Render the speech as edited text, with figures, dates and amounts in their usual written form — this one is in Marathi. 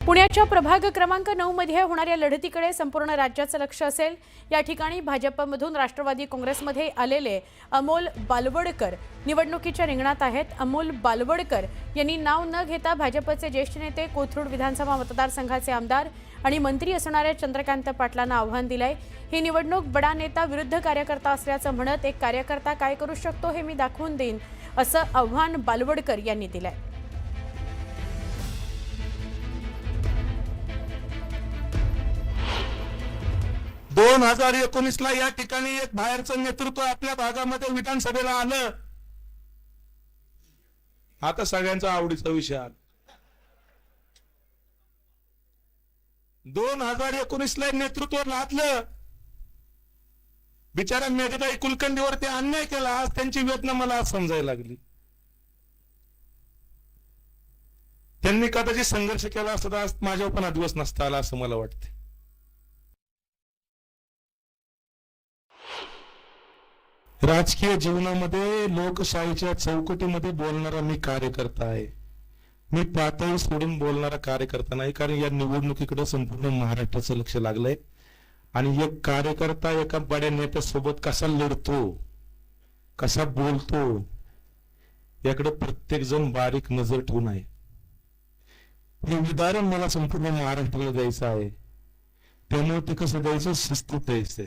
पुण्याच्या प्रभाग क्रमांक 9 मध्ये होणाऱ्या लढतीकडे संपूर्ण राज्याचं लक्ष असेल। या ठिकाणी भाजपमधून राष्ट्रवादी काँग्रेसमध्ये आलेले अमोल बालवडकर निवडणुकीच्या रिंगणात आहेत। अमोल बालवडकर यांनी नाव न घेता भाजपचे ज्येष्ठ नेते कोथरूड विधानसभा मतदारसंघाचे आमदार आणि मंत्री असणाऱ्या चंद्रकांत पाटलांना आव्हान दिलंय। ही निवडणूक बडा नेता विरुद्ध कार्यकर्ता असल्याचं म्हणत एक कार्यकर्ता काय करू शकतो हे मी दाखवून देईन असं आव्हान बालवडकर यांनी दिलंय। 2019 ला या ठिकाणी एक बाहेरचं नेतृत्व आपल्या भागामध्ये विधानसभेला आलं। आता सगळ्यांचा आवडीचा विषय आला। 2019 ला नेतृत्व लादलं, बिचारा मेघदाई कुलकर्णीवरती अन्याय केला। आज त्यांची वेदना मला आज समजायला लागली। त्यांनी कदाचित संघर्ष केला असता तर आज माझ्यावर पण हा दिवस नसता आला असं मला वाटतं। राजकीय जीवनामध्ये लोकशाहीच्या चौकटीमध्ये बोलणारा मी कार्यकर्ता आहे। मी पातळी सोडून बोलणारा कार्यकर्ता नाही, कारण या निवडणुकीकडे संपूर्ण महाराष्ट्राचं लक्ष लागलंय आणि एक कार्यकर्ता एका बड्या नेत्यासोबत कसा लढतो, कसा बोलतो, याकडे प्रत्येक जण बारीक नजर ठेवून आहे। हे उदाहरण मला संपूर्ण महाराष्ट्राला द्यायचं आहे, त्यामुळे ते कसं द्यायचं, शिस्तीत द्यायचंय।